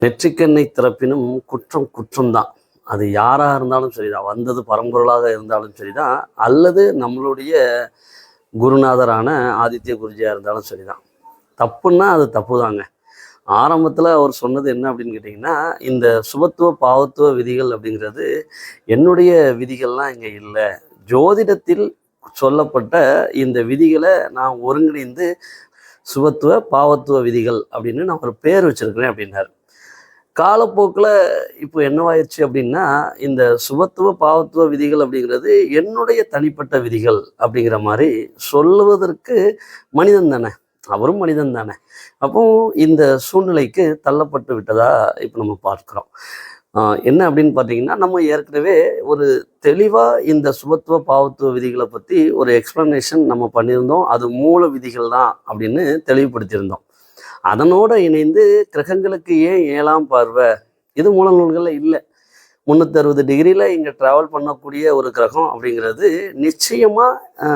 நெற்றிக்கண்ணை திறப்பினும் குற்றம் குற்றம்தான். அது யாராக இருந்தாலும் சரிதான், வந்தது பரம்பொருளாக இருந்தாலும் சரிதான், அல்லது நம்மளுடைய குருநாதரான ஆதித்ய குருஜியாக இருந்தாலும் சரிதான். தப்புன்னா அது தப்பு தாங்க. ஆரம்பத்தில் அவர் சொன்னது என்ன அப்படின்னு கேட்டிங்கன்னா, இந்த சுபத்துவ பாவத்துவ விதிகள் அப்படிங்கிறது என்னுடைய விதிகள்லாம் இங்கே இல்லை, ஜோதிடத்தில் சொல்லப்பட்ட இந்த விதிகளை நான் ஒருங்கிணைந்து சுபத்துவ பாவத்துவ விதிகள் அப்படின்னு நான் ஒரு பேர் வச்சிருக்கிறேன் அப்படின்னாரு. காலப்போக்கில் இப்போ என்னவாயிடுச்சு அப்படின்னா, இந்த சுபத்துவ பாவத்துவ விதிகள் அப்படிங்கிறது என்னுடைய தனிப்பட்ட விதிகள் அப்படிங்கிற மாதிரி சொல்லுவதற்கு மனிதன் தானே, அவரும் மனிதன் தானே. அப்போ இந்த சூழ்நிலைக்கு தள்ளப்பட்டு விட்டதா இப்போ நம்ம பார்க்குறோம். என்ன அப்படின்னு பார்த்தீங்கன்னா, நம்ம ஏற்கனவே ஒரு தெளிவாக இந்த சுபத்துவ பாவத்துவ விதிகளை பற்றி ஒரு எக்ஸ்ப்ளனேஷன் நம்ம பண்ணியிருந்தோம். அது மூல விதிகள் தான் அப்படின்னு தெளிவுபடுத்தியிருந்தோம். அதனோடு இணைந்து கிரகங்களுக்கு ஏன் 7ஆம் பார்வை, இது மூல நூல்களில் இல்லை. 360 டிகிரியில் இங்கே ட்ராவல் பண்ணக்கூடிய ஒரு கிரகம் அப்படிங்கிறது நிச்சயமாக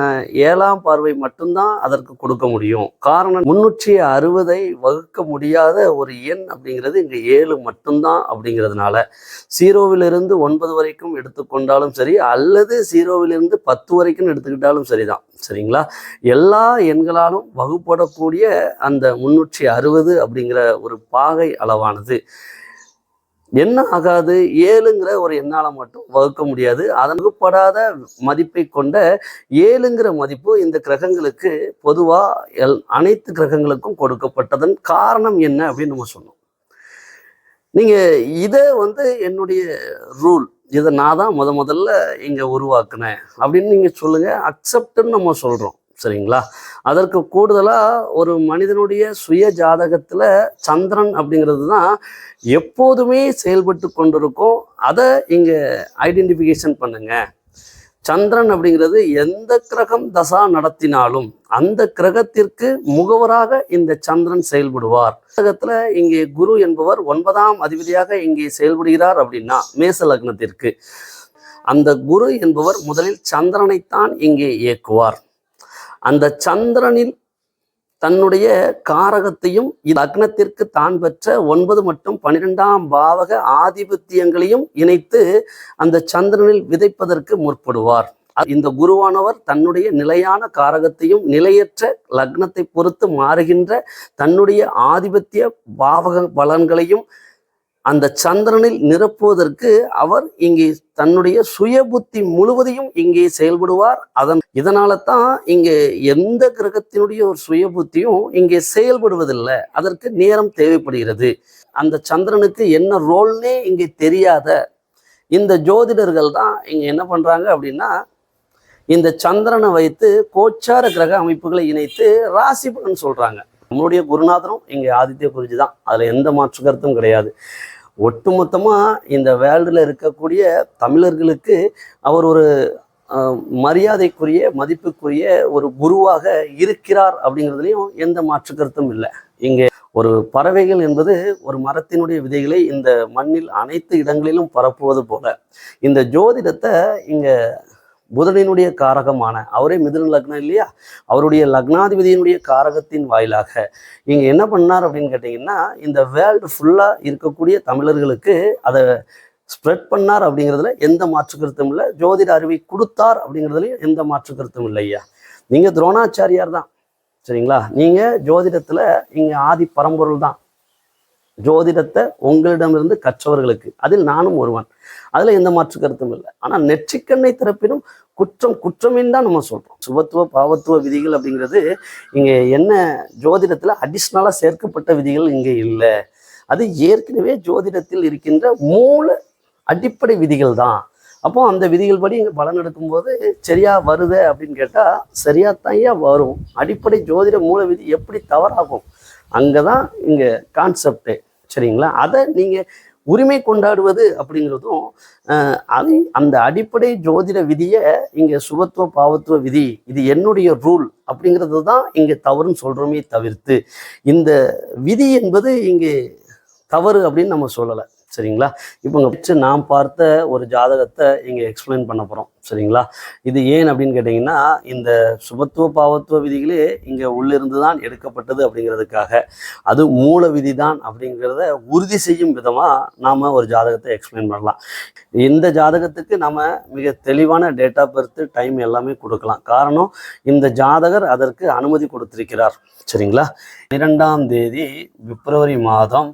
7ஆம் பார்வை மட்டும்தான் அதற்கு கொடுக்க முடியும். காரணம் 360ஐ வகுக்க முடியாத ஒரு எண் அப்படிங்கிறது இங்கே 7 மட்டும்தான். அப்படிங்கிறதுனால 0விலிருந்து 9 வரைக்கும் எடுத்துக்கொண்டாலும் சரி, அல்லது 0விலிருந்து 10 வரைக்கும் எடுத்துக்கிட்டாலும் சரிதான். சரிங்களா? எல்லா எண்களாலும் வகுப்படக்கூடிய அந்த 360 அப்படிங்கிற ஒரு பாகை அளவானது என்ன ஆகாது, 7ங்கிற ஒரு எண்ணால் மட்டும் வகுக்க முடியாது. அதன் வகுப்படாத மதிப்பை கொண்ட 7ங்கிற மதிப்பு இந்த கிரகங்களுக்கு பொதுவாக அனைத்து கிரகங்களுக்கும் கொடுக்கப்பட்டதன் காரணம் என்ன அப்படின்னு நம்ம சொன்னோம். நீங்கள் இதை என்னுடைய ரூல், இதை நான் தான் முதல்ல இங்கே உருவாக்குனேன் அப்படின்னு நீங்கள் சொல்லுங்கள், அக்செப்டுன்னு நம்ம சொல்கிறோம். சரிங்களா? அதற்கு கூடுதலாக ஒரு மனிதனுடைய சுய ஜாதகத்தில் சந்திரன் அப்படிங்கிறது தான் எப்போதுமே செயல்பட்டு கொண்டிருக்கும். அதை இங்கே ஐடென்டிஃபிகேஷன் பண்ணுங்க. சந்திரன் அப்படிங்கிறது எந்த கிரகம் தசா நடத்தினாலும் அந்த கிரகத்திற்கு முகவராக இந்த சந்திரன் செயல்படுவார். கிரகத்தில் இங்கே குரு என்பவர் 9ஆம் அதிபதியாக இங்கே செயல்படுகிறார் அப்படின்னா மேச லக்னத்திற்கு அந்த குரு என்பவர் முதலில் சந்திரனைத்தான் இங்கே இயக்குவார். அந்த சந்திரனில் தன்னுடைய காரகத்தையும் லக்னத்திற்கு தான் பெற்ற 9 மற்றும் 12ஆம் பாவக ஆதிபத்தியங்களையும் இணைத்து அந்த சந்திரனில் விதைப்பதற்கு முற்படுவார். இந்த குருவானவர் தன்னுடைய நிலையான காரகத்தையும் நிலையற்ற லக்னத்தை பொறுத்து மாறுகின்ற தன்னுடைய ஆதிபத்திய பாவக பலன்களையும் அந்த சந்திரனில் நிரப்புவதற்கு அவர் இங்கே தன்னுடைய சுய புத்தி முழுவதையும் இங்கே செயல்படுவார். இதனால தான் இங்கே எந்த கிரகத்தினுடைய ஒரு சுய புத்தியும் இங்கே செயல்படுவதில்லை. அதற்கு நேரம் தேவைப்படுகிறது. அந்த சந்திரனுக்கு என்ன ரோல்னே இங்கே தெரியாத இந்த ஜோதிடர்கள் தான் இங்கே என்ன பண்ணுறாங்க அப்படின்னா, இந்த சந்திரனை வைத்து கோச்சார கிரக அமைப்புகளை இணைத்து ராசி பலன் சொல்கிறாங்க. நம்மளுடைய குருநாதரும் இங்கே ஆதித்ய குருஜி தான், அதில் எந்த மாற்று கருத்தும் கிடையாது. ஒட்டுமொத்தமாக இந்த வேர்ல்டில் இருக்கக்கூடிய தமிழர்களுக்கு அவர் ஒரு மரியாதைக்குரிய மதிப்புக்குரிய ஒரு குருவாக இருக்கிறார் அப்படிங்கிறதுலையும் எந்த மாற்று கருத்தும் இல்லை. இங்கே ஒரு பறவைகள் என்பது ஒரு மரத்தினுடைய விதைகளை இந்த மண்ணில் அனைத்து இடங்களிலும் பரப்புவது போல இந்த ஜோதிடத்தை இங்கே புதனினுடைய காரகமான அவரே மிதுன லக்னம் இல்லையா, அவருடைய லக்னாதிபதியினுடைய காரகத்தின் வாயிலாக இங்கே என்ன பண்ணார் அப்படின்னு கேட்டிங்கன்னா, இந்த வேர்ல்டு ஃபுல்லாக இருக்கக்கூடிய தமிழர்களுக்கு அதை ஸ்ப்ரெட் பண்ணார் அப்படிங்கிறதுல எந்த மாற்று கருத்தும் இல்லை. ஜோதிட அறிவை கொடுத்தார் அப்படிங்கிறதுலையும் எந்த மாற்று கருத்தும் இல்லை. ஐயா, நீங்கள் துரோணாச்சாரியார் தான். சரிங்களா? நீங்கள் ஜோதிடத்தில் இங்கே ஆதி பரம்பொருள் தான். ஜோதிடத்தை உங்களிடமிருந்து கற்றவர்களுக்கு அதில் நானும் ஒருவன், அதில் எந்த மாற்று கருத்தும் இல்லை. ஆனால் நெற்றிக்கண்ணை திறப்பினும் குற்றம் குற்றமின்னு தான் நம்ம சொல்கிறோம். சுபத்துவ பாவத்துவ விதிகள் அப்படிங்கிறது இங்கே என்ன ஜோதிடத்தில் அடிஷ்னலாக சேர்க்கப்பட்ட விதிகள் இங்கே இல்லை. அது ஏற்கனவே ஜோதிடத்தில் இருக்கின்ற மூல அடிப்படை விதிகள் தான். அப்போ அந்த விதிகள் படி இங்கே பலன் எடுக்கும்போது சரியாக வருது அப்படின்னு கேட்டால் சரியாக தான் வரும். அடிப்படை ஜோதிட மூல விதி எப்படி தவறாகும், அங்கே தான் இங்கே கான்செப்டு. சரிங்களா? அதை நீங்கள் உரிமை கொண்டாடுவது அப்படிங்கிறதும் அது அந்த அடிப்படை ஜோதிட விதியை இங்கே சுபத்துவ பாவத்துவ விதி, இது என்னுடைய ரூல் அப்படிங்கிறது தான் இங்கே தவறுன்னு சொல்கிறோமே தவிர்த்து இந்த விதி என்பது இங்கே தவறு அப்படின்னு நம்ம சொல்லலை. சரிங்களா? இப்போ இங்கே வச்சு நாம் பார்த்த ஒரு ஜாதகத்தை இங்கே எக்ஸ்பிளைன் பண்ண போகிறோம். சரிங்களா? இது ஏன் அப்படின்னு கேட்டிங்கன்னா, இந்த சுபத்துவ பாவத்துவ விதிகளே இங்கே உள்ளிருந்து தான் எடுக்கப்பட்டது அப்படிங்கிறதுக்காக, அது மூல விதி தான் அப்படிங்கிறத உறுதி செய்யும் விதமாக நாம் ஒரு ஜாதகத்தை எக்ஸ்பிளைன் பண்ணலாம். இந்த ஜாதகத்துக்கு நம்ம மிக தெளிவான டேட் ஆஃப் பர்த், டைம் எல்லாமே கொடுக்கலாம். காரணம், இந்த ஜாதகர் அதற்கு அனுமதி கொடுத்திருக்கிறார். சரிங்களா? 12ஆம் தேதி பிப்ரவரி மாதம்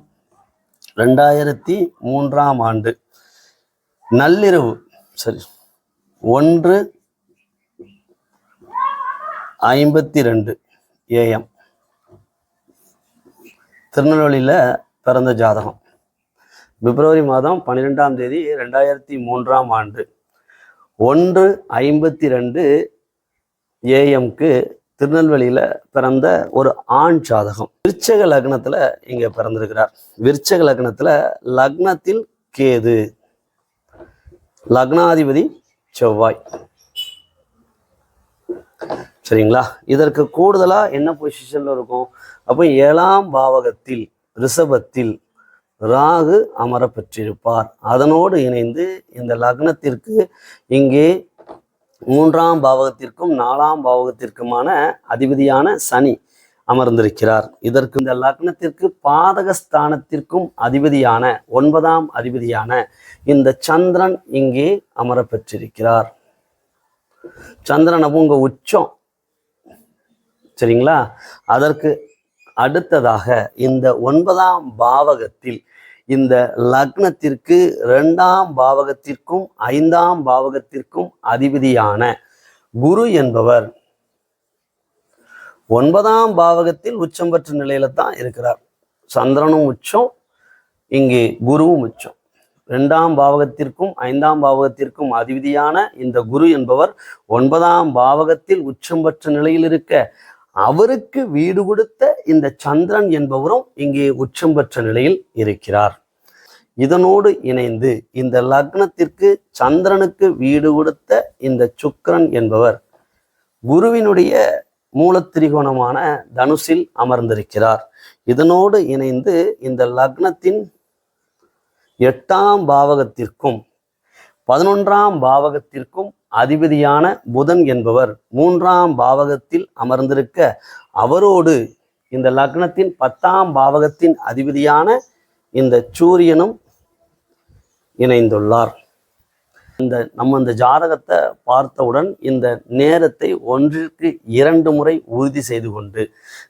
2003ஆம் ஆண்டு நள்ளிரவு 1:52 AM திருநெல்வேலியில் பிறந்த ஜாதகம். பிப்ரவரி மாதம் 12ஆம் தேதி 2003ஆம் ஆண்டு 1:52 AM திருநெல்வேலியில் பிறந்த ஒரு ஆண் ஜாதகம். விருச்சக லக்னத்தில் இங்கே பிறந்திருக்கிறார். விருச்சக லக்னத்தில் லக்னத்தில் கேது, லக்னாதிபதி செவ்வாய். சரிங்களா? இதற்கு கூடுதலாக என்ன பொசிஷனில் இருக்கும்? அப்போ 7ஆம் பாவகத்தில் ரிஷபத்தில் ராகு அமர பெற்றிருப்பார். அதனோடு இணைந்து இந்த லக்னத்திற்கு இங்கே 3ஆம் பாவகத்திற்கும் 4ஆம் பாவகத்திற்குமான அதிபதியான சனி அமர்ந்திருக்கிறார். இதற்கு இந்த லக்னத்திற்கு பாதகஸ்தானத்திற்கும் அதிபதியான 9ஆம் அதிபதியான இந்த சந்திரன் இங்கே அமர பெற்றிருக்கிறார். சந்திரன் உங்க உச்சம். சரிங்களா? அதற்கு அடுத்ததாக இந்த 9ஆம் பாவகத்தில் இந்த லக்னத்திற்கு 2ஆம் பாவகத்திற்கும் 5ஆம் பாவகத்திற்கும் அதிபதியான குரு என்பவர் 9ஆம் பாவகத்தில் உச்சம் பெற்ற நிலையில தான் இருக்கிறார். சந்திரனும் உச்சம், இங்கே குருவும் உச்சம். 2ஆம் பாவகத்திற்கும் 5ஆம் பாவகத்திற்கும் அதிபதியான இந்த குரு என்பவர் 9ஆம் பாவகத்தில் உச்சம் பெற்ற நிலையில் இருக்க, அவருக்கு வீடு கொடுத்த இந்த சந்திரன் என்பவரும் இங்கே உச்சம் பெற்ற நிலையில் இருக்கிறார். இதனோடு இணைந்து இந்த லக்னத்திற்கு சந்திரனுக்கு வீடு கொடுத்த இந்த சுக்கிரன் என்பவர் குருவினுடைய மூலத்திரிகோணமான தனுசில் அமர்ந்திருக்கிறார். இதனோடு இணைந்து இந்த லக்னத்தின் 8ஆம் பாவகத்திற்கும் 11ஆம் பாவகத்திற்கும் அதிபதியான புதன் என்பவர் 3ஆம் பாவகத்தில் அமர்ந்திருக்க, அவரோடு இந்த லக்னத்தின் 10ஆம் பாவகத்தின் அதிபதியான இந்த சூரியனும் இணைந்துள்ளார். நம்ம இந்த ஜாதகத்தை பார்த்தவுடன் இந்த நேரத்தை 1க்கு 2 முறை உறுதி செய்து கொண்டு,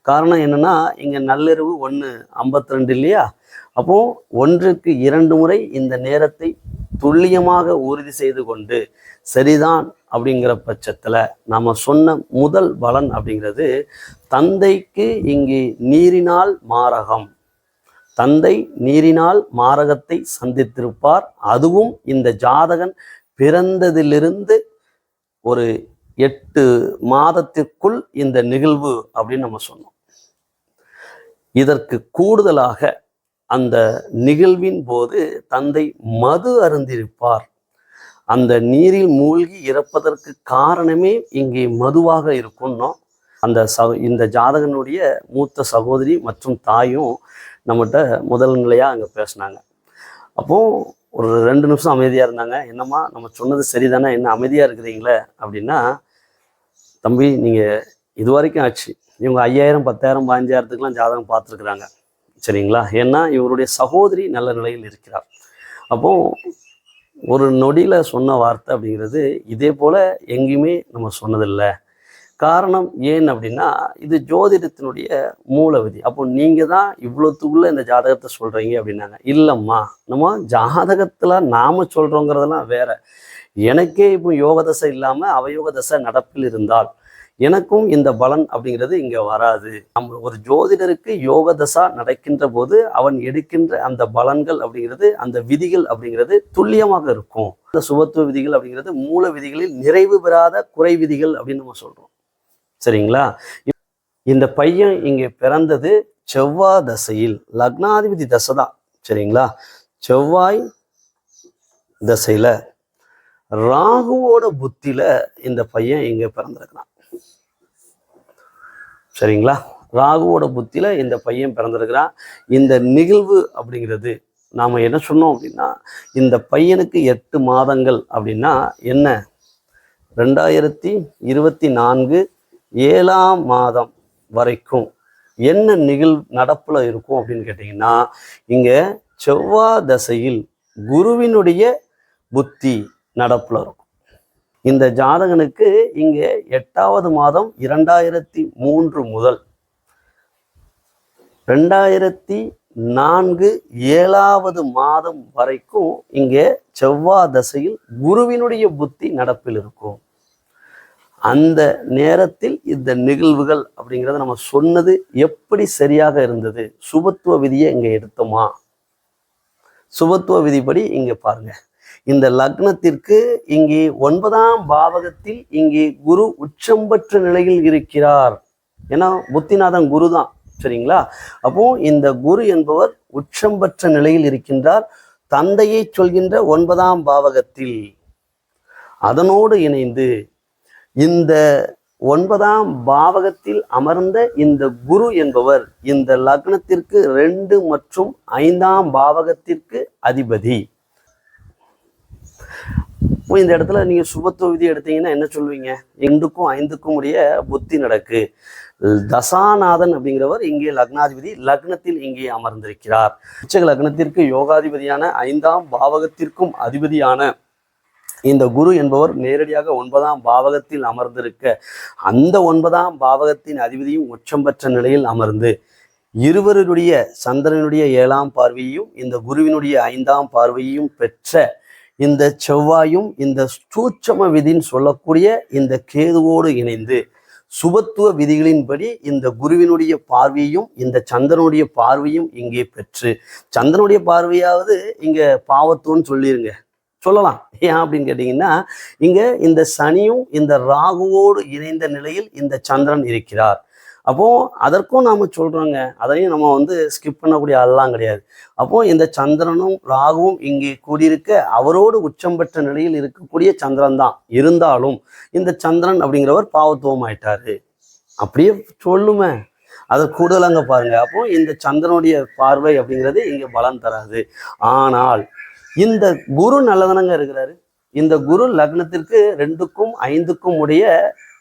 காரணம் என்னன்னா இங்க நள்ளிரவு 1:52 இல்லையா? அப்போ 1க்கு 2 முறை இந்த நேரத்தை துல்லியமாக உறுதி செய்து கொண்டு சரிதான் அப்படிங்கிற பட்சத்துல நாம சொன்ன முதல் பலன் அப்படிங்கிறது, தந்தைக்கு இங்கே நீரினால் மாரகம், தந்தை நீரினால் மாரகத்தை சந்தித்திருப்பார். அதுவும் இந்த ஜாதகன் பிறந்ததிலிருந்து ஒரு 8 மாதத்திற்குள் இந்த நிகழ்வு அப்படின்னு நம்ம சொன்னோம். இதற்கு கூடுதலாக அந்த நிகழ்வின் போது தந்தை மது அருந்திருப்பார். அந்த நீரில் மூழ்கி இறப்பதற்கு காரணமே இங்கே மதுவாக இருக்கும்னோம். இந்த ஜாதகனுடைய மூத்த சகோதரி மற்றும் தாயும் நம்மகிட்ட முதல் நிலையாக அங்கே பேசினாங்க. அப்போ ஒரு 2 நிமிஷம் அமைதியாக இருந்தாங்க. என்னம்மா நம்ம சொன்னது சரிதானே, என்ன அமைதியாக இருக்கிறீங்களே அப்படின்னா, தம்பி நீங்கள் இது வரைக்கும் ஆச்சு, இவங்க 5000 10,000 15,000த்துக்கெலாம் ஜாதகம் பார்த்துருக்குறாங்க. சரிங்களா? ஏன்னா இவருடைய சகோதரி நல்ல நிலையில் இருக்கிறார். அப்போ ஒரு நொடியில் சொன்ன வார்த்தை அப்படிங்கிறது இதே போல் எங்கேயுமே நம்ம சொன்னதில்லை. காரணம் ஏன் அப்படின்னா, இது ஜோதிடத்தினுடைய மூல விதி. அப்போ நீங்கள் தான் இவ்வளோத்துக்குள்ள இந்த ஜாதகத்தை சொல்கிறீங்க அப்படின்னாங்க. இல்லைம்மா, நம்ம ஜாதகத்தில் நாம் சொல்கிறோங்கிறதெல்லாம் வேற. எனக்கே இப்போ யோக தசை இல்லாமல் அவயோக தசை நடப்பில் இருந்தால் எனக்கும் இந்த பலன் அப்படிங்கிறது இங்கே வராது. நம்ம ஒரு ஜோதிடருக்கு யோக தசா நடக்கின்ற போது அவன் எடுக்கின்ற அந்த பலன்கள் அப்படிங்கிறது, அந்த விதிகள் அப்படிங்கிறது துல்லியமாக இருக்கும். அந்த சுபத்துவ விதிகள் அப்படிங்கிறது மூல விதிகளில் நிறைவு பெறாத குறை விதிகள் அப்படின்னு நம்ம சொல்கிறோம். சரிங்களா? இந்த பையன் இங்கே பிறந்தது செவ்வாய் தசையில், லக்னாதிபதி தசை தான். சரிங்களா? செவ்வாய் தசையில ராகுவோட புத்தியில இந்த பையன் இங்கே பிறந்திருக்கிறான். சரிங்களா? ராகுவோட புத்தியில இந்த பையன் பிறந்திருக்கிறான். இந்த நிகழ்வு அப்படிங்கிறது நாம் என்ன சொன்னோம் அப்படின்னா, இந்த பையனுக்கு 8 மாதங்கள் அப்படின்னா என்ன, 2024 7ஆம் மாதம் வரைக்கும் என்ன நடப்புல இருக்கும் அப்படின்னு கேட்டிங்கன்னா, இங்கே செவ்வாய் தசையில் குருவினுடைய புத்தி நடப்புல இருக்கும். இந்த ஜாதகனுக்கு இங்கே 8வது மாதம் 2003 முதல் 2004 7வது மாதம் வரைக்கும் இங்கே செவ்வாய் தசையில் குருவினுடைய புத்தி நடப்பில் இருக்கும். அந்த நேரத்தில் இந்த நிகழ்வுகள் அப்படிங்கிறத நம்ம சொன்னது எப்படி சரியாக இருந்தது? சுபத்துவ விதியை இங்கே எடுத்தோமா? சுபத்துவ விதிப்படி இங்கே பாருங்க, இந்த லக்னத்திற்கு இங்கே 9ஆம் பாவகத்தில் இங்கே குரு உச்சம் பெற்ற நிலையில் இருக்கிறார். ஏன்னா புத்திநாதன் குரு தான், சரிங்களா? அப்போ இந்த குரு என்பவர் உச்சம் பெற்ற நிலையில் இருக்கின்றார், தந்தையை சொல்கின்ற 9ஆம் பாவகத்தில். அதனோடு இணைந்து இந்த 9ஆம் பாவகத்தில் அமர்ந்த இந்த குரு என்பவர் இந்த லக்னத்திற்கு 2 மற்றும் 5ஆம் பாவகத்திற்கு அதிபதி. இந்த இடத்துல நீங்க சுபத்துவ விதி எடுத்தீங்கன்னா என்ன சொல்வீங்க? 2க்கும் 5க்கும் உடைய புத்தி நடக்கு. தசாநாதன் அப்படிங்கிறவர் இங்கே லக்னாதிபதி, லக்னத்தில் இங்கே அமர்ந்திருக்கிறார். உச்ச லக்னத்திற்கு யோகாதிபதியான 5ஆம் பாவகத்திற்கும் அதிபதியான இந்த குரு என்பவர் நேரடியாக 9ஆம் பாவகத்தில் அமர்ந்திருக்க, அந்த 9ஆம் பாவகத்தின் அதிபதியும் உச்சம் பெற்ற நிலையில் அமர்ந்து இருவருடைய சந்திரனுடைய 7ஆம் பார்வையையும் இந்த குருவினுடைய 5ஆம் பார்வையையும் பெற்ற இந்த செவ்வாயும் இந்த சூட்சம விதின்னு சொல்லக்கூடிய இந்த கேதுவோடு இணைந்து சுபத்துவ விதிகளின்படி இந்த குருவினுடைய பார்வையும் இந்த சந்திரனுடைய பார்வையும் இங்கே பெற்று, சந்திரனுடைய பார்வையாவது இங்கே பாவத்துவன்னு சொல்லிருங்க, சொல்லலாம். ஏன் அப்படின்னு கேட்டிங்கன்னா, இங்கே இந்த சனியும் இந்த ராகுவோடு இணைந்த நிலையில் இந்த சந்திரன் இருக்கிறார். அப்போ அதற்கும் நாம சொல்றோங்க, அதையும் நம்ம ஸ்கிப் பண்ணக்கூடிய ஆள்லாம் கிடையாது. அப்போ இந்த சந்திரனும் ராகுவும் இங்கே கூடியிருக்க, அவரோடு உச்சம் பெற்ற நிலையில் இருக்கக்கூடிய சந்திரன் தான். இருந்தாலும் இந்த சந்திரன் அப்படிங்கிறவர் பாவத்துவம் ஆயிட்டாரு அப்படியே சொல்லுமே. அதை கூடுதலாங்க பாருங்க. அப்போ இந்த சந்திரனுடைய பார்வை அப்படிங்கிறது இங்க பலன் தராது. ஆனால் இந்த குரு நல்லதனங்க இருக்கிறாரு. இந்த குரு லக்னத்திற்கு 2க்கும் 5க்கும் உடைய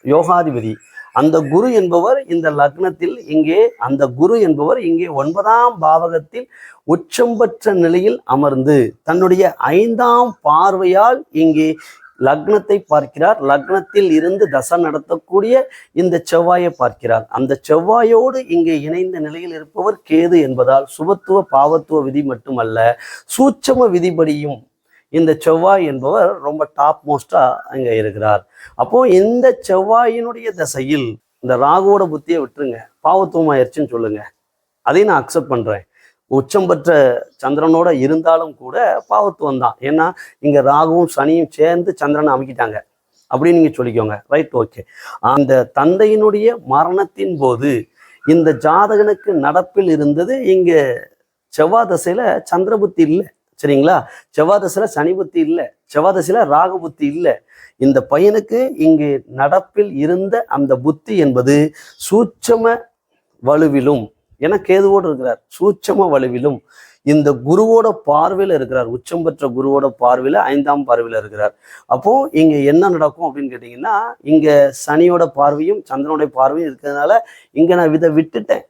யோகாதிபதி. அந்த குரு என்பவர் இந்த லக்னத்தில் இங்கே, அந்த குரு என்பவர் இங்கே 9ஆம் பாவகத்தில் உச்சம் பெற்ற நிலையில் அமர்ந்து தன்னுடைய 5ஆம் பார்வையால் இங்கே லக்னத்தை பார்க்கிறார். லக்னத்தில் இருந்து தசை நடத்தக்கூடிய இந்த செவ்வாயை பார்க்கிறார். அந்த செவ்வாயோடு இங்கே இணைந்த நிலையில் இருப்பவர் கேது என்பதால் சுபத்துவ பாவத்துவ விதி மட்டுமல்ல, சூட்சம விதிபடியும் இந்த செவ்வாய் என்பவர் ரொம்ப டாப் மோஸ்டா அங்க இருக்கிறார். அப்போ இந்த செவ்வாயினுடைய தசையில் இந்த ராகுவோட புத்தியை விட்டுருங்க, பாவத்துவம் ஆயிடுச்சுன்னு சொல்லுங்க, அதையும் நான் அக்செப்ட் பண்றேன். உச்சம் பெற்ற சந்திரனோட இருந்தாலும் கூட பாவத்துவம் தான். ஏன்னா இங்க ராகுவும் சனியும் சேர்ந்து சந்திரனை அமைக்கிட்டாங்க அப்படின்னு நீங்க சொல்லிக்கோங்க, ரைட், ஓகே. அந்த தந்தையினுடைய மரணத்தின் போது இந்த ஜாதகனுக்கு நடப்பில் இருந்தது இங்க செவ்வாய் தசையில சந்திர புத்தி இல்லை, சரிங்களா? செவ்வாய் தசையில சனி புத்தி இல்லை, செவ்வாய் தசையில ராகு புத்தி இல்லை. இந்த பையனுக்கு இங்கு நடப்பில் இருந்த அந்த புத்தி என்பது சூட்சம வலுவிலும், ஏன்னா கேதுவோடு இருக்கிறார், சூட்சம வலுவிலும் இந்த குருவோட பார்வையில இருக்கிறார். உச்சம் பெற்ற குருவோட பார்வையில 5ஆம் பார்வையில இருக்கிறார். அப்போ இங்க என்ன நடக்கும் அப்படின்னு கேட்டீங்கன்னா, இங்க சனியோட பார்வையும் சந்திரனுடைய பார்வையும் இருக்கிறதுனால இங்க நான் இதை விட்டுட்டேன்,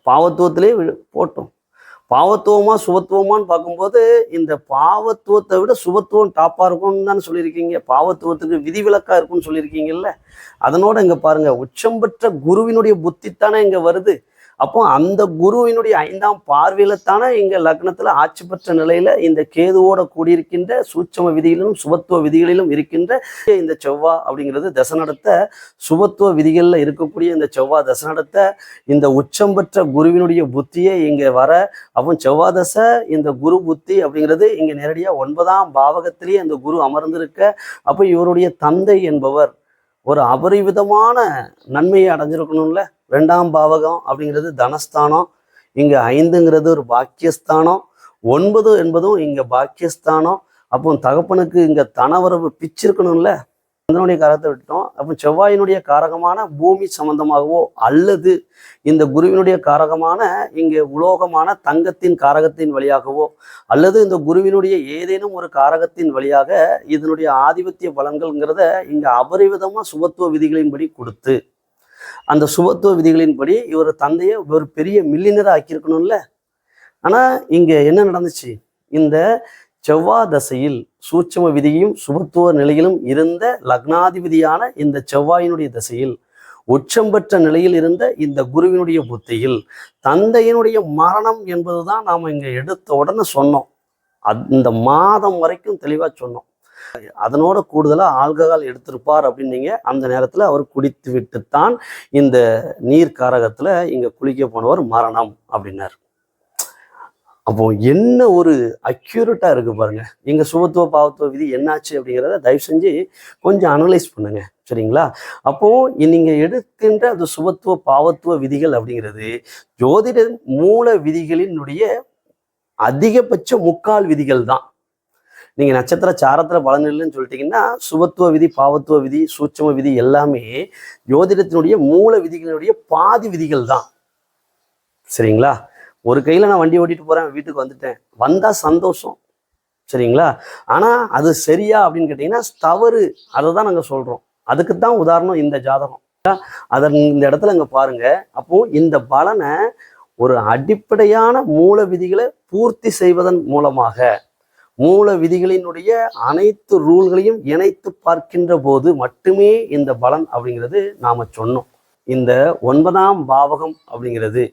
பாவத்துவத்திலே போட்டோம். பாவத்துவமா சுபத்துவமான்னு பார்க்கும்போது இந்த பாவத்துவத்தை விட சுபத்துவம் டாப்பா இருக்கும்னு தானே சொல்லியிருக்கீங்க. பாவத்துவத்துக்கு விதிவிலக்கா இருக்கும்னு சொல்லியிருக்கீங்கல்ல. அதனோட இங்க பாருங்க, உச்சம் பெற்ற குருவினுடைய புத்தி தானே இங்க வருது. அப்போ அந்த குருவினுடைய 5ஆம் பார்வையில தானே இங்க லக்னத்துல ஆட்சி பெற்ற நிலையில இந்த கேதுவோட கூடியிருக்கின்ற சூட்சம விதிகளிலும் சுபத்துவ விதிகளிலும் இருக்கின்ற இந்த செவ்வாய் அப்படிங்கிறது தசை நடத்த, சுபத்துவ விதிகள்ல இருக்கக்கூடிய இந்த செவ்வாய் தசை நடத்த இந்த உச்சம் பெற்ற குருவினுடைய புத்தியே இங்க வர, அப்போ செவ்வாய் தசை இந்த குரு புத்தி அப்படிங்கிறது இங்க நேரடியா 9ஆம் பாவகத்திலேயே இந்த குரு அமர்ந்திருக்க, அப்போ இவருடைய தந்தை என்பவர் ஒரு அபரிவிதமான நன்மையை அடைஞ்சிருக்கணும்ல. 2ஆம் பாவகம் அப்படிங்கிறது தனஸ்தானம், இங்க 5ங்கிறது ஒரு பாக்கியஸ்தானம், 9 என்பதும் இங்க பாக்கியஸ்தானம். அப்போ தகப்பனுக்கு இங்க தனவரவு பிச்சிருக்கணும்ல. சந்திரனுடைய காரகத்தை விட்டோம். அப்போ செவ்வாயினுடைய காரகமான பூமி சம்பந்தமாகவோ அல்லது இந்த குருவினுடைய காரகமான இங்கே உலோகமான தங்கத்தின் காரகத்தின் வழியாகவோ அல்லது இந்த குருவினுடைய ஏதேனும் ஒரு காரகத்தின் வழியாக இதனுடைய ஆதிபத்திய பலன்கள்ங்கிறத இங்கே அபரிவிதமாக சுபத்துவ விதிகளின்படி கொடுத்து அந்த சுபத்துவ விதிகளின்படி இவர் தந்தையை ஒரு பெரிய மில்லியனராக ஆக்கியிருக்கணும்ல. ஆனால் இங்கே என்ன நடந்துச்சு? இந்த செவ்வாய் தசையில் சூட்சும விதியும் சுபத்துவ நிலையிலும் இருந்த லக்னாதிபதியான இந்த செவ்வாயினுடைய தசையில் உச்சம் பெற்ற நிலையில் இருந்த இந்த குருவினுடைய புத்தியில் தந்தையினுடைய மரணம் என்பதுதான் நாம் இங்கே எடுத்த உடனே சொன்னோம். இந்த மாதம் வரைக்கும் தெளிவாக சொன்னோம். அதனோட கூடுதலாக ஆல்கஹால் எடுத்திருப்பார் அப்படின்னீங்க. அந்த நேரத்தில் அவர் குடித்து விட்டுத்தான் இந்த நீர் காரகத்தில் இங்கே குளிக்க போனவர் மரணம் அப்படின்னார். அப்போ என்ன ஒரு அக்யூரேட்டாக இருக்கு பாருங்க. இங்கே சுபத்துவ பாவத்துவ விதி என்னாச்சு அப்படிங்கிறத தயவு செஞ்சு கொஞ்சம் அனலைஸ் பண்ணுங்க, சரிங்களா? அப்போ நீங்க எடுக்கின்ற அந்த சுபத்துவ பாவத்துவ விதிகள் அப்படிங்கிறது ஜோதிட மூல விதிகளினுடைய அதிகபட்ச முக்கால் விதிகள் தான். நீங்க நட்சத்திர சாரத்துல பலனில்லைன்னு சொல்லிட்டீங்கன்னா சுபத்துவ விதி பாவத்துவ விதி சூட்சும விதி எல்லாமே ஜோதிடத்தினுடைய மூல விதிகளினுடைய பாதி விதிகள் தான், சரிங்களா? ஒரு கையில் நான் வண்டி ஓட்டிட்டு போகிறேன், வீட்டுக்கு வந்துட்டேன், வந்தால் சந்தோஷம், சரிங்களா? ஆனால் அது சரியா அப்படின்னு கேட்டிங்கன்னா தவறு. அதை தான் நாங்கள் சொல்கிறோம். அதுக்கு தான் உதாரணம் இந்த ஜாதகம். அதை இந்த இடத்துல இங்கே பாருங்க. அப்போ இந்த பலனை ஒரு அடிப்படையான மூல விதிகளை பூர்த்தி செய்வதன் மூலமாக மூல விதிகளினுடைய அனைத்து ரூல்களையும் இணைத்து பார்க்கின்ற போது மட்டுமே இந்த பலன் அப்படிங்கிறது நாம் சொன்னோம். இந்த 9ஆம் பாவகம் அப்படிங்கிறது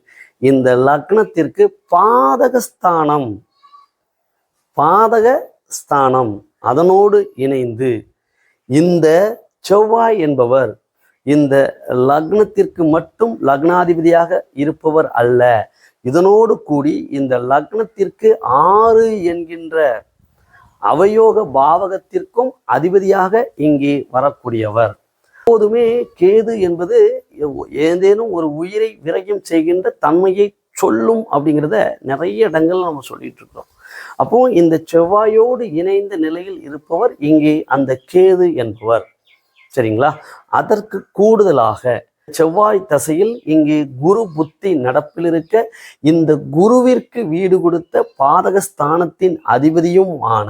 இந்த லக்னத்திற்கு பாதகஸ்தானம். அதனோடு இணைந்து இந்த செவ்வாய் என்பவர் இந்த லக்னத்திற்கு மட்டும் லக்னாதிபதியாக இருப்பவர் அல்ல, இதனோடு கூடி இந்த லக்னத்திற்கு 6 என்கின்ற அவயோக பாவகத்திற்கும் அதிபதியாக இங்கே வரக்கூடியவர். எப்போதுமே கேது என்பது ஏதேனும் ஒரு உயிரை விரயம் செய்கின்ற தன்மையை சொல்லும் அப்படிங்கிறத நிறைய இடங்கள்ல நம்ம சொல்லிட்டு இருக்கிறோம். அப்போ இந்த செவ்வாயோடு இணைந்த நிலையில் இருப்பவர் இங்கே அந்த கேது என்பவர், சரிங்களா? அதற்கு கூடுதலாக செவ்வாய் தசையில் இங்கே குரு புத்தி நடப்பில் இருக்க இந்த குருவிற்கு வீடு கொடுத்த பாதகஸ்தானத்தின் அதிபதியும் ஆன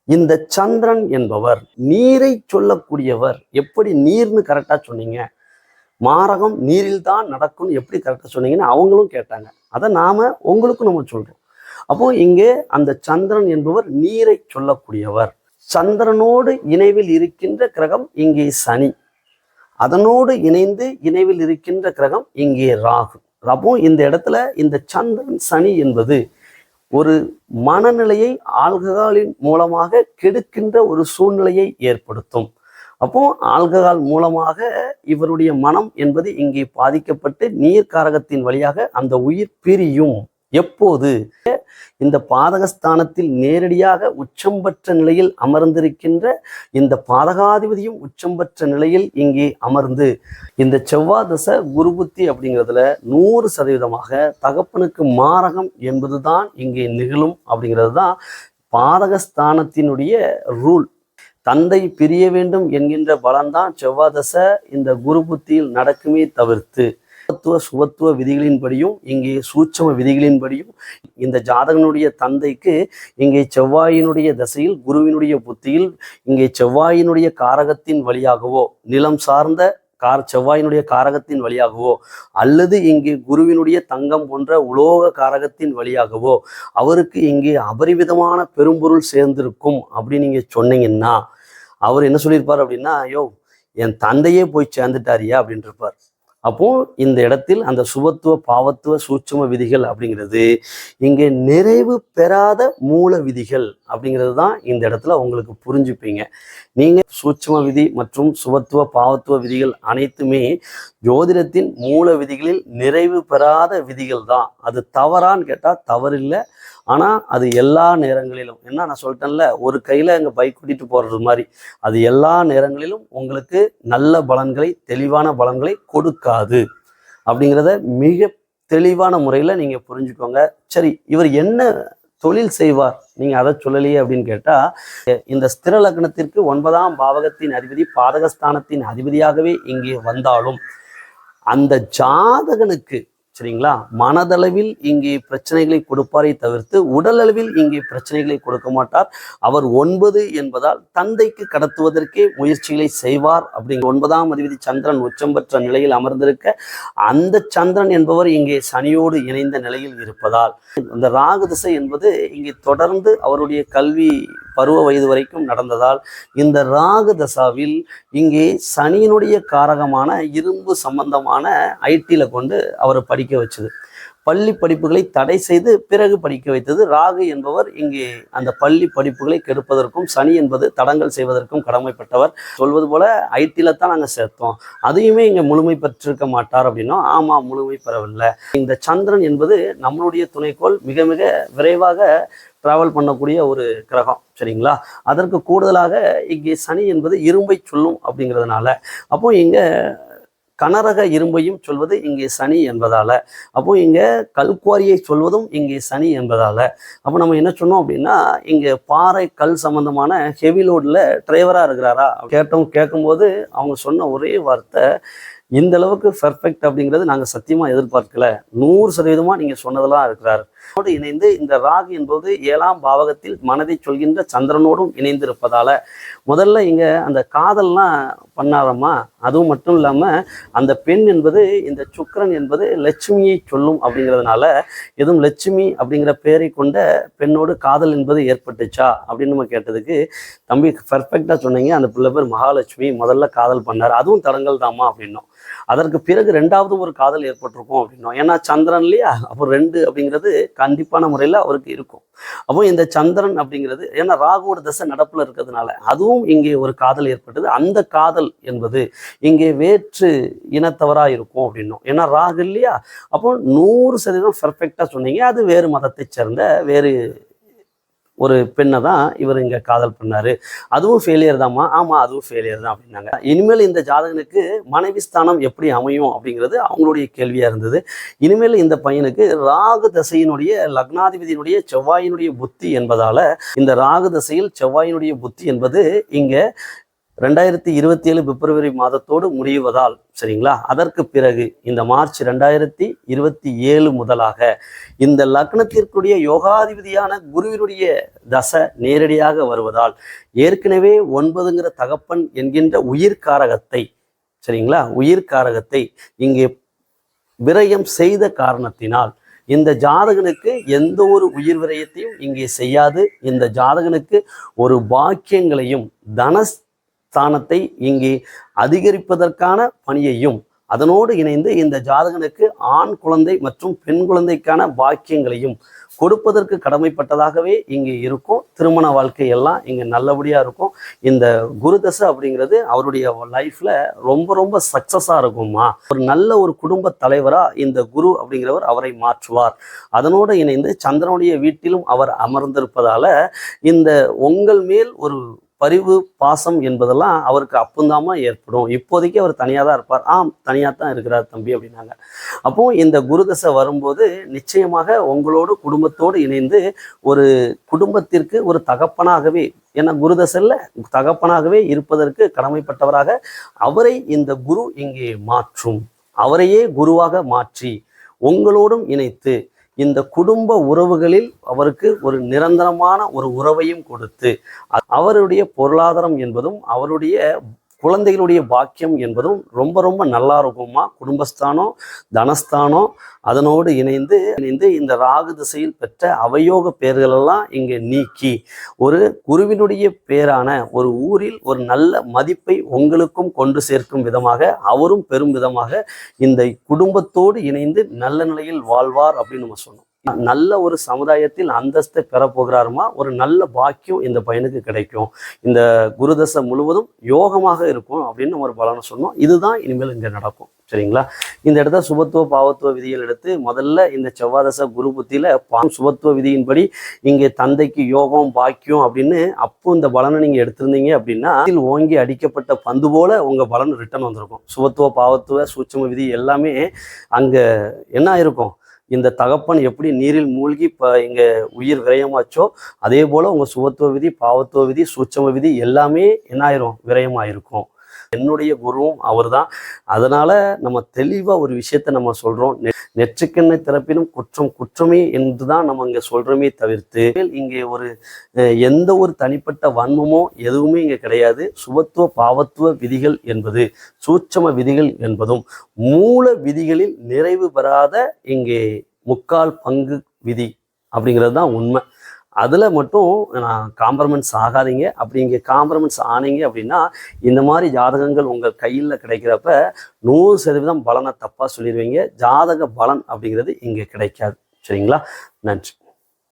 இந்த சந்திரன் என்பவர் நீரை சொல்லக்கூடியவர். எப்படி நீர்னு கரெக்டா சொன்னீங்க? மாரகம் நீரில் தான் நடக்கும்னு எப்படி கரெக்டா சொன்னீங்கன்னு அவங்களும் கேட்டாங்க. அதை உங்களுக்கும் நம்ம சொல்றோம். அப்போ இங்கே அந்த சந்திரன் என்பவர் நீரை சொல்லக்கூடியவர். சந்திரனோடு இணைவில் இருக்கின்ற கிரகம் இங்கே சனி, அதனோடு இணைந்து இணைவில் இருக்கின்ற கிரகம் இங்கே ராகு. அப்போ இந்த இடத்துல இந்த சந்திரன் சனி என்பது ஒரு மனநிலையை ஆல்கஹாலின் மூலமாக கெடுக்கின்ற ஒரு சூழ்நிலையை ஏற்படுத்தும். அப்போ ஆல்கஹால் மூலமாக இவருடைய மனம் என்பது இங்கே பாதிக்கப்பட்டு நீர்க்காரகத்தின் வழியாக அந்த உயிர் பிரியும். எப்போது இந்த பாதகஸ்தானத்தில் நேரடியாக உச்சம் பெற்ற நிலையில் அமர்ந்திருக்கின்ற இந்த பாதகாதிபதியும் உச்சம் பெற்ற நிலையில் இங்கே அமர்ந்து இந்த செவ்வாய் தசை குரு புத்தி அப்படிங்கிறதுல 100% தகப்பனுக்கு மாரகம் என்பதுதான் இங்கே நிகழும். அப்படிங்கிறது தான் பாதகஸ்தானத்தினுடைய ரூல். தந்தை பிரிய வேண்டும் என்கின்ற பலன்தான் செவ்வாய் தசை இந்த குரு புத்தியில் நடக்குமே தவிர்த்து சுபத்துவ விதிகளின்படியும் இங்கே சூட்சம விதிகளின்படியும் இந்த ஜாதகனுடைய தந்தைக்கு இங்கே செவ்வாயினுடைய தசையில் குருவினுடைய புத்தியில் இங்கே செவ்வாயினுடைய காரகத்தின் வழியாகவோ நிலம் சார்ந்த செவ்வாயினுடைய காரகத்தின் வழியாகவோ அல்லது இங்கே குருவினுடைய தங்கம் போன்ற உலோக காரகத்தின் வழியாகவோ அவருக்கு இங்கே அபரிவிதமான பெரும்பொருள் சேர்ந்திருக்கும் அப்படின்னு நீங்க சொன்னீங்கன்னா அவர் என்ன சொல்லியிருப்பார் அப்படின்னா, ஐயோ என் தந்தையே போய் சேர்ந்துட்டாரியா அப்படின்னு இருப்பார். அப்போ இந்த இடத்தில் அந்த சுபத்துவ பாவத்துவ சூட்சும விதிகள் அப்படிங்கிறது இங்கே நிறைவு பெறாத மூல விதிகள் அப்படிங்கிறது தான் இந்த இடத்துல உங்களுக்கு புரிஞ்சுப்பீங்க. நீங்க சூட்சும விதி மற்றும் சுபத்துவ பாவத்துவ விதிகள் அனைத்துமே ஜோதிடத்தின் மூல விதிகளில் நிறைவு பெறாத விதிகள் தான். அது தவறான்னு கேட்டால் தவறில்லை. ஆனால் அது எல்லா நேரங்களிலும் என்ன நான் சொல்லிட்டேன்ல, ஒரு கையில் எங்கள் பைக் கூட்டிகிட்டு போகிறது மாதிரி அது எல்லா நேரங்களிலும் உங்களுக்கு நல்ல பலன்களை தெளிவான பலன்களை கொடுக்காது அப்படிங்கிறத மிக தெளிவான முறையில் நீங்கள் புரிஞ்சுக்கோங்க. சரி, இவர் என்ன தொழில் செய்வார். நீங்க அதை சொல்லலையே அப்படின்னு கேட்டா, இந்த ஸ்திர லக்னத்திற்கு 9ஆம் பாவகத்தின் அதிபதி பாதகஸ்தானத்தின் அதிபதியாகவே இங்கே வந்தாலும் அந்த ஜாதகனுக்கு சரிங்களா மனதளவில் இங்கே பிரச்சனைகளை கொடுப்பாரை தவிர்த்து உடல் அளவில் இங்கே பிரச்சனைகளை கொடுக்க மாட்டார். அவர் 9 என்பதால் தந்தைக்கு கடத்துவதற்கே முயற்சிகளை செய்வார். அப்படிங்கிற 9ஆம் அதிபதி சந்திரன் உச்சம் பெற்ற நிலையில் அமர்ந்திருக்க, அந்த சந்திரன் என்பவர் இங்கே சனியோடு இணைந்த நிலையில் இருப்பதால் இந்த ராகு திசை என்பது இங்கே தொடர்ந்து அவருடைய கல்வி பருவ வயது வரைக்கும் நடந்ததால் இந்த ராகு தசாவில் இங்கே சனியினுடைய காரகமான இரும்பு சம்பந்தமான ஐடியில கொண்டு அவரை படிக்க வச்சது. பள்ளி படிப்புகளை தடை செய்து பிறகு படிக்க வைத்தது. ராகு என்பவர் இங்கே அந்த பள்ளி படிப்புகளை கெடுப்பதற்கும் சனி என்பது தடங்கல் செய்வதற்கும் கடமைப்பட்டவர். சொல்வது போல ஐடியில தான் நாங்கள் சேர்த்தோம், அதையுமே இங்கே முழுமை பெற்றிருக்க மாட்டார் அப்படின்னா, ஆமாம் முழுமை பெறவில்லை. இந்த சந்திரன் என்பது நம்மளுடைய துணைக்கோள் மிக மிக விரைவாக டிராவல் பண்ணக்கூடிய ஒரு கிரகம் சரிங்களா. அதற்கு கூடுதலாக இங்கே சனி என்பது இரும்பை சொல்லும் அப்படிங்கிறதுனால, அப்போ இங்கே கனரக இரும்பையும் சொல்வது இங்கே சனி என்பதால, அப்போ இங்கே கல்குவாரியை சொல்வதும் இங்கே சனி என்பதால, அப்போ நம்ம என்ன சொன்னோம் அப்படின்னா, இங்கே பாறை கல் சம்பந்தமான ஹெவி லோடில் டிரைவராக இருக்கிறாரா கேட்கும்போது அவங்க சொன்ன ஒரே வார்த்தை, இந்த அளவுக்கு பெர்ஃபெக்ட் அப்படிங்கிறது நாங்கள் சத்தியமாக எதிர்பார்க்கல, 100% நீங்கள் சொன்னதெல்லாம் இருக்கிறார். அதோடு இணைந்து இந்த ராகு என்பது 7ஆம் பாவகத்தில் மனதை சொல்கின்ற சந்திரனோடும் இணைந்து இருப்பதால முதல்ல இங்கே அந்த காதல்லாம் பண்ணாரம்மா. அதுவும் மட்டும் இல்லாமல் அந்த பெண் என்பது இந்த சுக்கிரன் என்பது லட்சுமியை சொல்லும் அப்படிங்கிறதுனால, எதுவும் லட்சுமி அப்படிங்கிற பேரை கொண்ட பெண்ணோடு காதல் என்பது ஏற்பட்டுச்சா அப்படின்னு நம்ம கேட்டதுக்கு, தம்பி பெர்ஃபெக்டாக சொன்னீங்க, அந்த பிள்ளை பேர் மகாலட்சுமி, முதல்ல காதல் பண்ணார், அதுவும் தடங்கல் தாமா அப்படின்னோம். அதற்கு பிறகு 2வது ஒரு காதல் ஏற்பட்டிருக்கும் அப்படின்னோம். ஏன்னா சந்திரன் இல்லையா, அப்போ 2 அப்படிங்கிறது கண்டிப்பான முறையில் அவருக்கு இருக்கும். அப்போ இந்த சந்திரன் அப்படிங்கிறது ஏன்னா ராகுவோட தசை நடப்புல இருக்கிறதுனால அதுவும் இங்கே ஒரு காதல் ஏற்பட்டது. அந்த காதல் என்பது இங்கே வேற்று இனத்தவராக இருக்கும் அப்படின்னோம். ஏன்னா ராகு இல்லையா, அப்போ 100% பெர்ஃபெக்டா சொன்னீங்க, அது வேறு மதத்தை சேர்ந்த வேறு ஒரு பெண்ணை தான் இவர் இங்கே காதல் பண்ணாரு, அதுவும் ஃபெயிலியர் தான்மா. ஆமாம் அதுவும் ஃபெயிலியர் தான் அப்படின்னாங்க. இனிமேல் இந்த ஜாதகனுக்கு மனைவி ஸ்தானம் எப்படி அமையும் அப்படிங்கிறது அவங்களுடைய கேள்வியாக இருந்தது. இனிமேல் இந்த பையனுக்கு ராகு தசையினுடைய லக்னாதிபதியினுடைய செவ்வாயினுடைய புத்தி என்பதால் இந்த ராகு தசையில் செவ்வாயினுடைய புத்தி என்பது இங்கே 2027 பிப்ரவரி மாதத்தோடு முடிவதால் சரிங்களா, அதற்கு பிறகு இந்த மார்ச் 2027 முதலாக இந்த லக்னத்திற்குரிய யோகாதிபதியான குருவினுடைய தசை நேரடியாக வருவதால் ஏற்கனவே 9ங்கிற தகப்பன் என்கின்ற உயிர்காரகத்தை சரிங்களா, உயிர்காரகத்தை இங்கே விரயம் செய்த காரணத்தினால் இந்த ஜாதகனுக்கு எந்த ஒரு உயிர் விரயத்தையும் இங்கே செய்யாது. இந்த ஜாதகனுக்கு ஒரு பாக்கியங்களையும் தனஸ்தானத்தை இங்கே அதிகரிப்பதற்கான பணியையும் அதனோடு இணைந்து இந்த ஜாதகனுக்கு ஆண் குழந்தை மற்றும் பெண் குழந்தைக்கான பாக்கியங்களையும் கொடுப்பதற்கு கடமைப்பட்டதாகவே இங்கே இருக்கும். திருமண வாழ்க்கை எல்லாம் இங்கே நல்லபடியாக இருக்கும். இந்த குருதசை அப்படிங்கிறது அவருடைய லைஃப்பில் ரொம்ப ரொம்ப சக்ஸஸாக இருக்குமா. ஒரு நல்ல ஒரு குடும்ப தலைவராக இந்த குரு அப்படிங்கிறவர் அவரை மாற்றுவார். அதனோடு இணைந்து சந்திரனுடைய வீட்டிலும் அவர் அமர்ந்திருப்பதால இந்த உங்கள் மேல் ஒரு பரிவு பாசம் என்பதெல்லாம் அவருக்கு அப்பந்தாமா ஏற்படும். இப்போதைக்கு அவர் தனியாக தான் இருப்பார். தனியாக தான் இருக்கிறார் தம்பி அப்படின்னாங்க. அப்போ இந்த குருதசை வரும்போது நிச்சயமாக உங்களோடு குடும்பத்தோடு இணைந்து ஒரு குடும்பத்திற்கு ஒரு தகப்பனாகவே, ஏன்னா குருதசையில் தகப்பனாகவே இருப்பதற்கு கடமைப்பட்டவராக அவரை இந்த குரு இங்கே மாற்றும். அவரையே குருவாக மாற்றி உங்களோடும் இணைத்து இந்த குடும்ப உறவுகளில் அவருக்கு ஒரு நிரந்தரமான ஒரு உறவையும் கொடுத்து அவருடைய பொருளாதாரம் என்பதும் அவருடைய குழந்தைகளுடைய பாக்கியம் என்பதும் ரொம்ப ரொம்ப நல்லா இருக்குமா. குடும்பஸ்தானம் தனஸ்தானம் அதனோடு இணைந்து இந்த ராகு திசையில் பெற்ற அவயோக பெயர்களெல்லாம் இங்கே நீக்கி ஒரு குருவினுடைய பேரான ஒரு ஊரில் ஒரு நல்ல மதிப்பை உங்களுக்கும் கொண்டு சேர்க்கும் விதமாக அவரும் பெரும் விதமாக இந்த குடும்பத்தோடு இணைந்து நல்ல நிலையில் வாழ்வார் அப்படின்னு நம்ம சொன்னோம். நல்ல ஒரு சமுதாயத்தில் அந்தஸ்தை பெற போகிறாருமா. ஒரு நல்ல பாக்கியம் இந்த பையனுக்கு கிடைக்கும். இந்த குருதசை முழுவதும் யோகமாக இருக்கும் அப்படின்னு நம்ம ஒரு பலனை சொன்னோம். இதுதான் இனிமேல் இங்கே நடக்கும் சரிங்களா. இந்த இடத்துல சுபத்துவ பாவத்துவ விதிகள் எடுத்து முதல்ல இந்த செவ்வாதசை குரு புத்தியில சுபத்துவ விதியின்படி இங்கே தந்தைக்கு யோகம் பாக்கியம் அப்படின்னு அப்போ இந்த பலனை நீங்க எடுத்திருந்தீங்க அப்படின்னா ஓங்கி அடிக்கப்பட்ட பந்து போல உங்க பலன் ரிட்டர்ன் வந்திருக்கும். சுபத்துவ பாவத்துவ சூட்சும விதி எல்லாமே அங்க என்ன ஆயிருக்கும், இந்த தகப்பன் எப்படி நீரில் மூழ்கி இப்போ இங்கே உயிர் விரயமாச்சோ அதே போல் உங்கள் சுபத்துவ விதி, பாவத்துவ விதி, சூட்சம விதி எல்லாமே என்ன ஆயிரும்? விரயமாயிருக்கும். என்னுடைய குருவும் அவர் தான். அதனால நம்ம தெளிவாக ஒரு விஷயத்த நம்ம சொல்கிறோம். நெற்றுக்கண்ணை திறப்பினும் குற்றம் குற்றமே என்று தான் நம்ம இங்கே சொல்கிறோமே தவிர்த்து இங்கே ஒரு எந்த ஒரு தனிப்பட்ட வன்மமோ எதுவுமே இங்கே கிடையாது. சுபத்துவ பாவத்துவ விதிகள் என்பது சூட்சம விதிகள் என்பதும் மூல விதிகளில் நிறைவு பெறாத இங்கே முக்கால் பங்கு விதி அப்படிங்கிறது தான் உண்மை. அதில் மட்டும் காம்ப்ரமைஸ் ஆகாதீங்க. அப்படி இங்கே காம்ப்ரமைஸ் ஆனீங்க அப்படின்னா இந்த மாதிரி ஜாதகங்கள் உங்கள் கையில் கிடைக்கிறப்ப 100% பலனை தப்பாக சொல்லிடுவீங்க. ஜாதக பலன் அப்படிங்கிறது இங்கே கிடைக்காது. சரிங்களா? நன்றி.